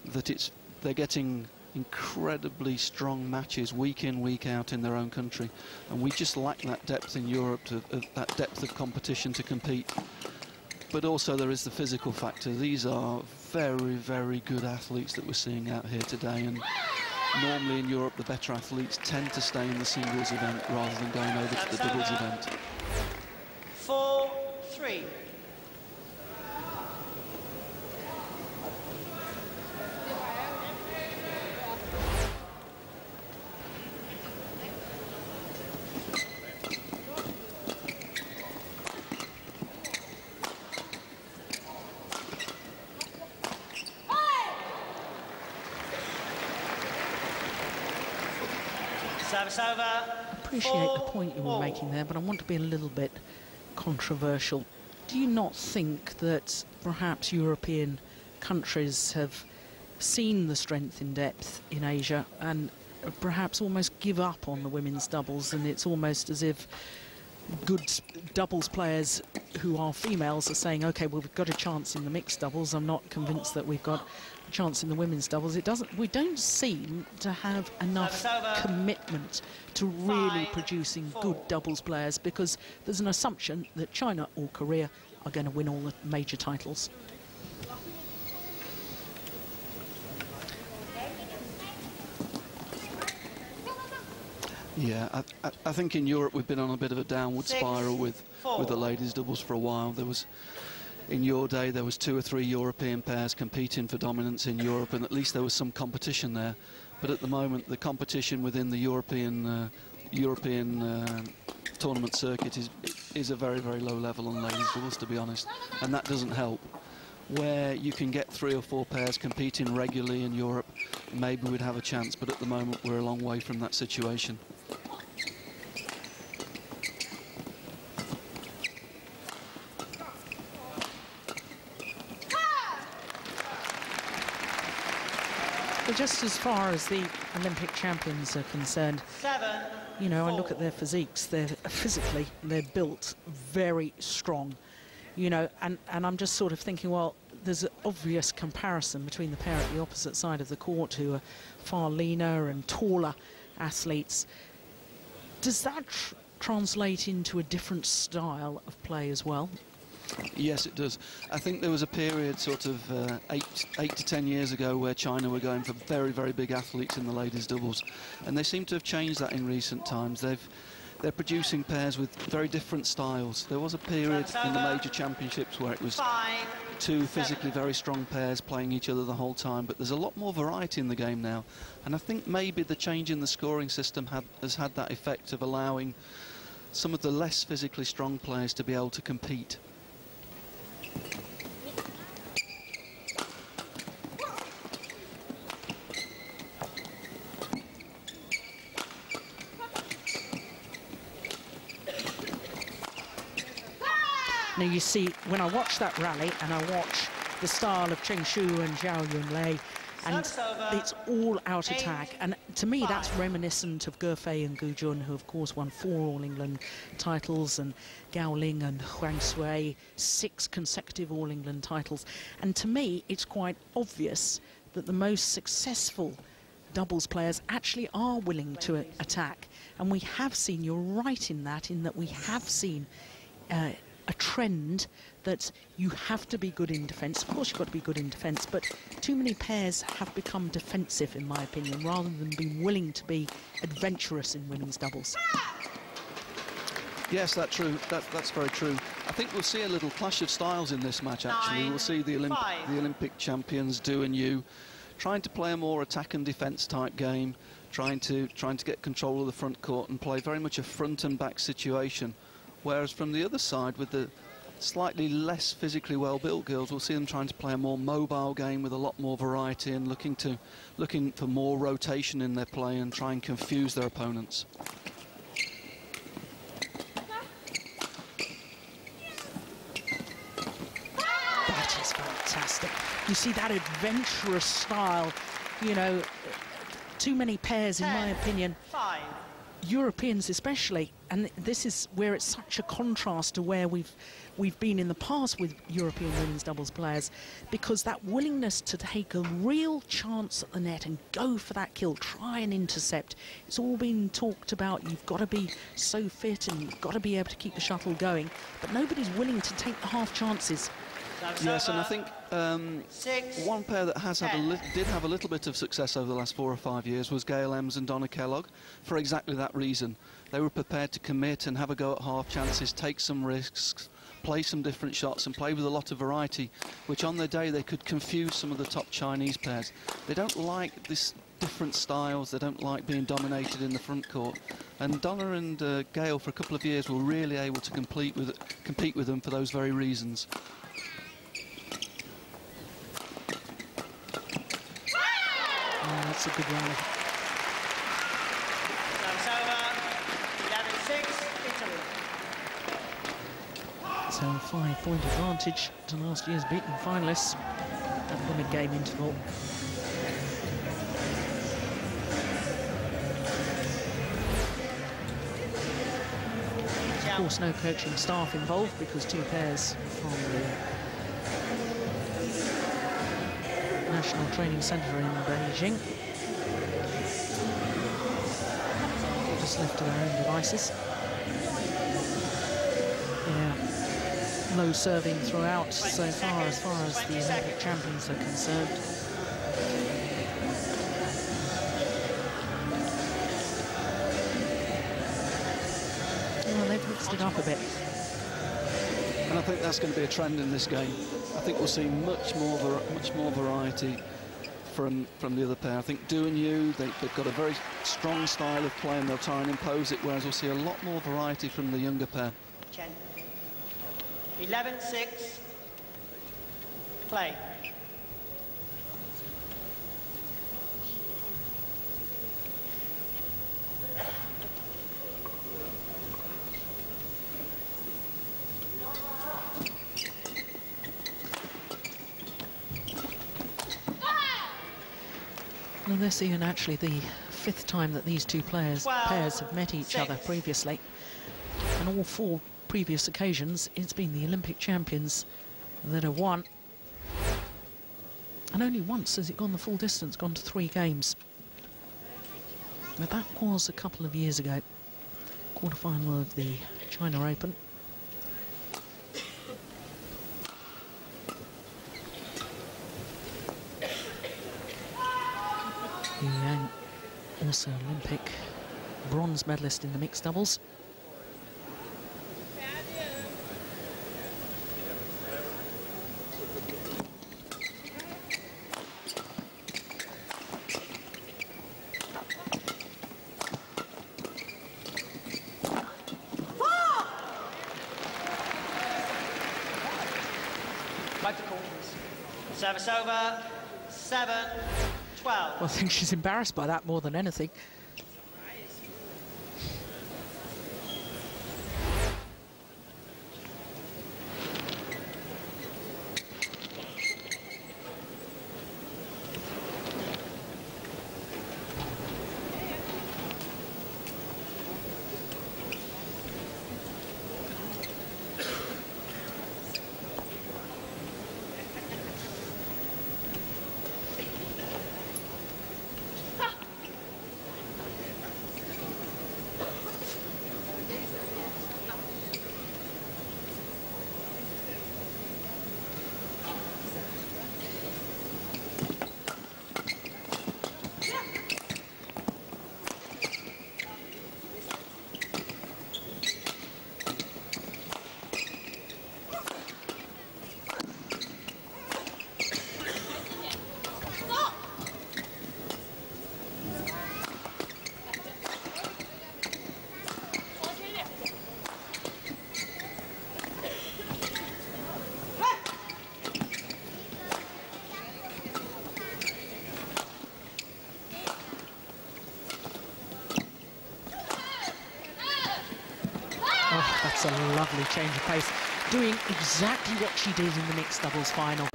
that they're getting incredibly strong matches week in, week out in their own country, and we just lack that depth in Europe, that depth of competition to compete. But also there is the physical factor. These are very, very good athletes that we're seeing out here today, and normally in Europe the better athletes tend to stay in the singles event rather than going over to the doubles event. 4-3. I appreciate the point you were making there, but I want to be a little bit controversial. Do you not think that perhaps European countries have seen the strength in depth in Asia and perhaps almost give up on the women's doubles, and it's almost as if good doubles players who are females are saying, okay, well, we've got a chance in the mixed doubles. I'm not convinced that we've got a chance in the women's doubles. We don't seem to have enough commitment to really producing good doubles players, because there's an assumption that China or Korea are going to win all the major titles. Yeah, I think in Europe we've been on a bit of a downward spiral with the ladies doubles for a while. There was, in your day, there was 2 or 3 European pairs competing for dominance in Europe, and at least there was some competition there. But at the moment, the competition within the European tournament circuit is a very, very low level on ladies doubles, to be honest, and that doesn't help. Where you can get 3 or 4 pairs competing regularly in Europe, maybe we'd have a chance, but at the moment we're a long way from that situation. But just as far as the Olympic champions are concerned, you know, I look at their physiques, physically they're built very strong, you know, and I'm just sort of thinking, well, there's an obvious comparison between the pair at the opposite side of the court, who are far leaner and taller athletes. Does that translate into a different style of play as well? Yes, it does. I think there was a period sort of 8 to 10 years ago where China were going for very, very big athletes in the ladies doubles, and they seem to have changed that in recent times. They're producing pairs with very different styles. There was a period in the major championships where it was 2 physically very strong pairs playing each other the whole time, but there's a lot more variety in the game now, and I think maybe the change in the scoring system has had that effect of allowing some of the less physically strong players to be able to compete. Now you see, when I watch that rally and I watch the style of Cheng Shu and Zhao Yunlei, and it's all out attack, and to me that's reminiscent of Gefei and Gu Jun, who of course won 4 All-England titles, and Gao Ling and Huang Sui 6 consecutive All-England titles. And to me it's quite obvious that the most successful doubles players actually are willing to attack, and we have seen, you're right in that we have seen a trend that you have to be good in defence. Of course you've got to be good in defence, but too many pairs have become defensive, in my opinion, rather than being willing to be adventurous in women's doubles. Yes, that's true. That's very true. I think we'll see a little clash of styles in this match, actually. We'll see the Olympic champions, Du and Yu, trying to play a more attack and defence type game, trying to get control of the front court and play very much a front and back situation. Whereas from the other side, with the slightly less physically well-built girls, we'll see them trying to play a more mobile game with a lot more variety and looking for more rotation in their play and try and confuse their opponents. That is fantastic. You see that adventurous style, you know, too many pairs, in my opinion, Europeans especially, and this is where it's such a contrast to where we've been in the past with European women's doubles players, because that willingness to take a real chance at the net and go for that kill, try and intercept, it's all been talked about. You've got to be so fit and you've got to be able to keep the shuttle going, but nobody's willing to take the half chances. Yes, and I think one pair that did have a little bit of success over the last 4 or 5 years was Gail Ems and Donna Kellogg, for exactly that reason. They were prepared to commit and have a go at half chances, take some risks, play some different shots and play with a lot of variety, which on their day they could confuse some of the top Chinese pairs. They don't like this different styles, they don't like being dominated in the front court. And Donna and Gail for a couple of years were really able to compete with them for those very reasons. Oh, that's a good rally. So a 5-point advantage to last year's beaten finalists at the mid-game interval. Of course, no coaching staff involved because 2 pairs from the National Training Centre in Beijing just left to their own devices. Yeah, low serving throughout so far as the Olympic champions are concerned. Well, they've mixed it up a bit. And I think that's going to be a trend in this game. I think we'll see much more variety from the other pair. I think Du and Yu, they've got a very strong style of play and they'll try and impose it, whereas we'll see a lot more variety from the younger pair. 11-6, play. Well, this is actually the 5th time that these 2 pairs have met each other previously. And all 4 previous occasions, it's been the Olympic champions that have won. And only once has it gone the full distance, gone to 3 games. But that was a couple of years ago, quarter-final of the China Open. Yang, also Olympic bronze medalist in the mixed doubles. Service over, 7-12. Well, I think she's embarrassed by that more than anything. That's a lovely change of pace, doing exactly what she did in the mixed doubles final.